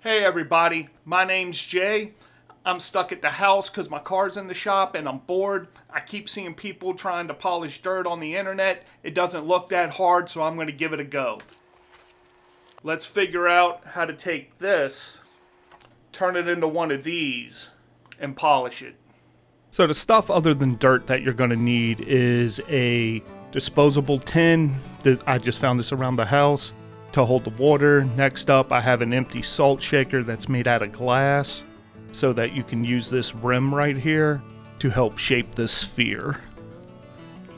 Hey everybody, my name's Jay. I'm stuck at the house because my car's in the shop and I'm bored. I keep seeing people trying to polish dirt on the internet. It doesn't look that hard, so I'm going to give it a go. Let's figure out how to take this, turn it into one of these, and polish it. So the stuff other than dirt that you're going to need is a disposable tin. I just found this around the house to hold the water. Next up, I have an empty salt shaker that's made out of glass so that you can use this rim right here to help shape this sphere.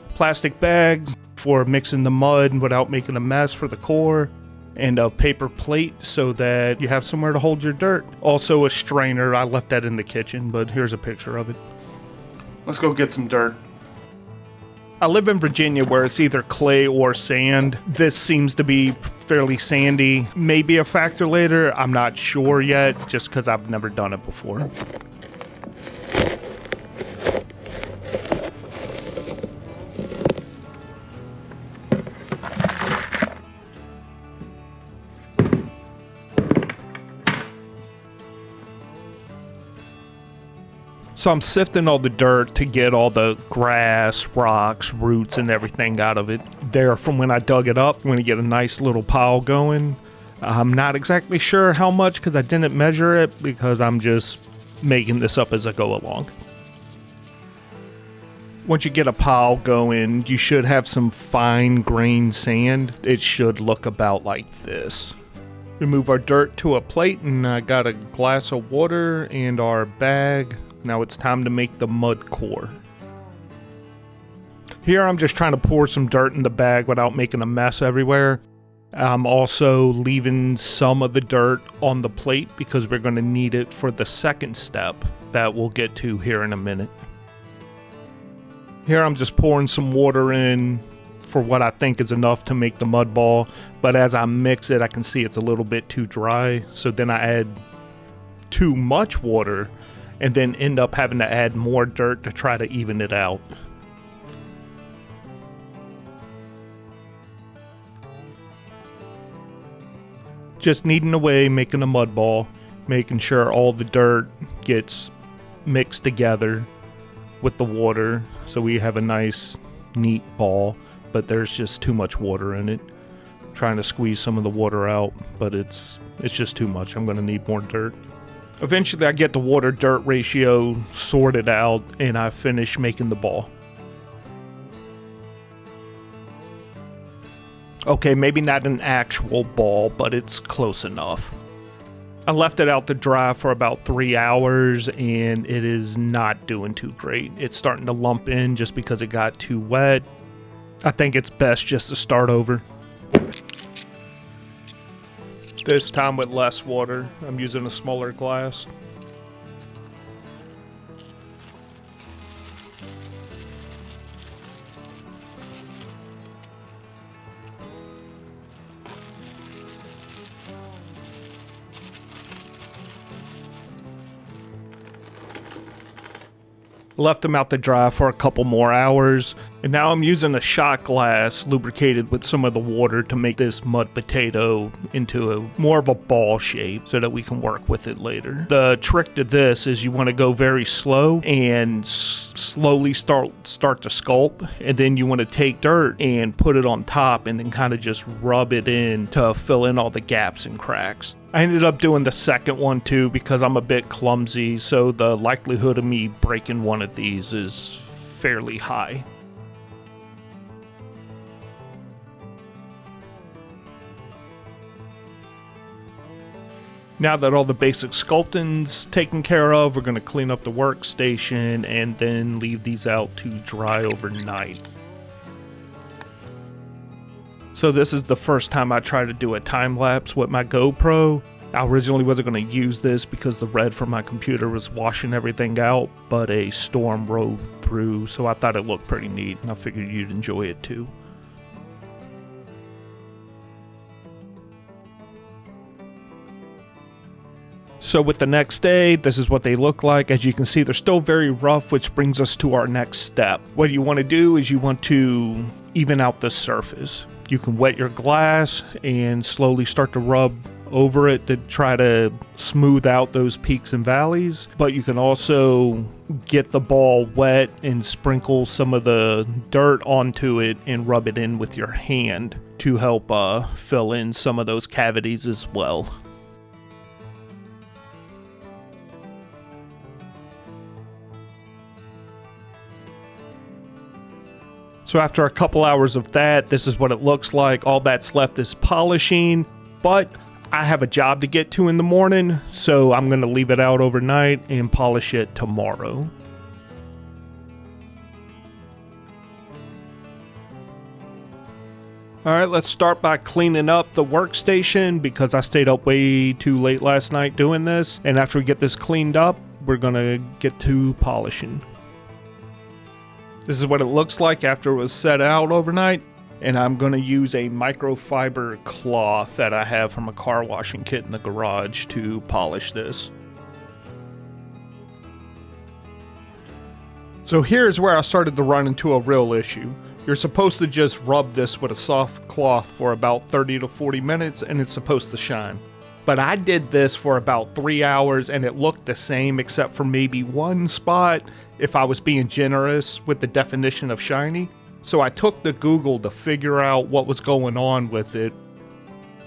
Plastic bag for mixing the mud without making a mess for the core, and a paper plate so that you have somewhere to hold your dirt. Also a strainer. I left that in the kitchen, but here's a picture of it. Let's go get some dirt. I live in Virginia where it's either clay or sand. This seems to be fairly sandy. Maybe a factor later, I'm not sure yet, just because I've never done it before. So I'm sifting all the dirt to get all the grass, rocks, roots, and everything out of it. There, from when I dug it up, I'm going to get a nice little pile going. I'm not exactly sure how much because I didn't measure it because I'm just making this up as I go along. Once you get a pile going, you should have some fine-grained sand. It should look about like this. We move our dirt to a plate, and I got a glass of water and our bag. Now it's time to make the mud core. Here I'm just trying to pour some dirt in the bag without making a mess everywhere. I'm also leaving some of the dirt on the plate because we're going to need it for the second step that we'll get to here in a minute. Here I'm just pouring some water in for what I think is enough to make the mud ball, but as I mix it I can see it's a little bit too dry, so then I add too much water and then end up having to add more dirt to try to even it out. Just kneading away, making a mud ball, making sure all the dirt gets mixed together with the water so we have a nice, neat ball, but there's just too much water in it. I'm trying to squeeze some of the water out, but it's just too much. I'm gonna need more dirt. Eventually I get the water-dirt ratio sorted out and I finish making the ball. Okay, maybe not an actual ball, but it's close enough. I left it out to dry for about 3 hours and it is not doing too great. It's starting to lump in just because it got too wet. I think it's best just to start over. This time with less water. I'm using a smaller glass. Left them out to dry for a couple more hours, and now I'm using a shot glass lubricated with some of the water to make this mud potato into a more of a ball shape so that we can work with it later. The trick to this is you want to go very slow and slowly start to sculpt, and then you want to take dirt and put it on top and then kind of just rub it in to fill in all the gaps and cracks. I ended up doing the second one too because I'm a bit clumsy, so the likelihood of me breaking one of these is fairly high. Now that all the basic sculpting's taken care of, we're going to clean up the workstation and then leave these out to dry overnight. So this is the first time I try to do a time lapse with my GoPro. I originally wasn't going to use this because the red from my computer was washing everything out, but a storm rode through, so I thought it looked pretty neat, and I figured you'd enjoy it too. So with the next day, this is what they look like. As you can see, they're still very rough, which brings us to our next step. What you want to do is you want to even out the surface. You can wet your glass and slowly start to rub over it to try to smooth out those peaks and valleys, but you can also get the ball wet and sprinkle some of the dirt onto it and rub it in with your hand to help fill in some of those cavities as well. So after a couple hours of that, this is what it looks like. All that's left is polishing, but I have a job to get to in the morning, so I'm going to leave it out overnight and polish it tomorrow. Alright, let's start by cleaning up the workstation because I stayed up way too late last night doing this. And after we get this cleaned up, we're going to get to polishing. This is what it looks like after it was set out overnight. And I'm going to use a microfiber cloth that I have from a car washing kit in the garage to polish this. So here's where I started to run into a real issue. You're supposed to just rub this with a soft cloth for about 30 to 40 minutes and it's supposed to shine. But I did this for about 3 hours and it looked the same except for maybe one spot if I was being generous with the definition of shiny. So I took to Google to figure out what was going on with it.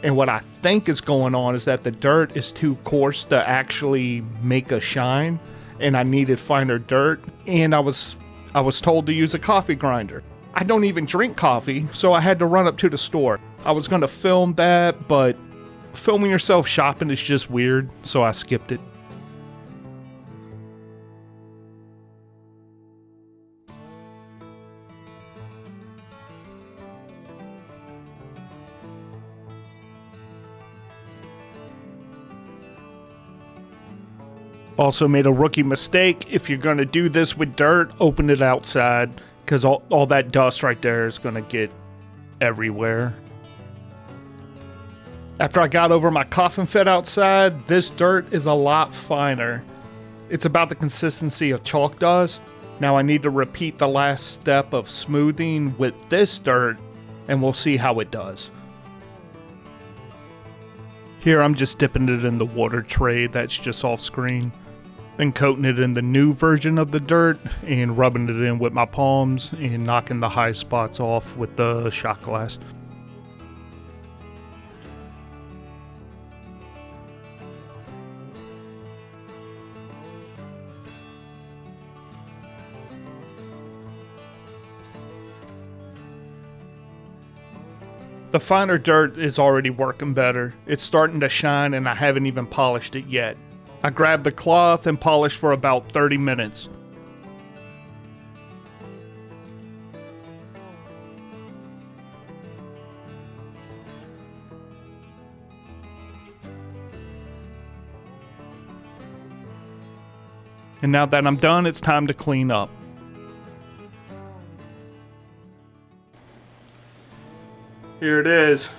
And what I think is going on is that the dirt is too coarse to actually make a shine. And I needed finer dirt. And I was told to use a coffee grinder. I don't even drink coffee, so I had to run up to the store. I was going to film that, but filming yourself shopping is just weird, so I skipped it. Also made a rookie mistake. If you're going to do this with dirt, open it outside, because all that dust right there is going to get everywhere. After I got over my coffin fit outside, this dirt is a lot finer. It's about the consistency of chalk dust. Now I need to repeat the last step of smoothing with this dirt, and we'll see how it does. Here I'm just dipping it in the water tray that's just off screen. Then coating it in the new version of the dirt and rubbing it in with my palms and knocking the high spots off with the shot glass. The finer dirt is already working better. It's starting to shine and I haven't even polished it yet. I grabbed the cloth and polished for about 30 minutes. And now that I'm done, it's time to clean up. Here it is.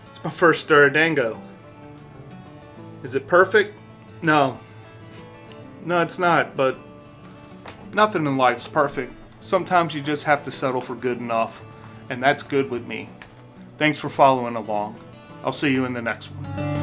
It's my first Dorodango. Is it perfect? No. No, it's not, but nothing in life's perfect. Sometimes you just have to settle for good enough, and that's good with me. Thanks for following along. I'll see you in the next one.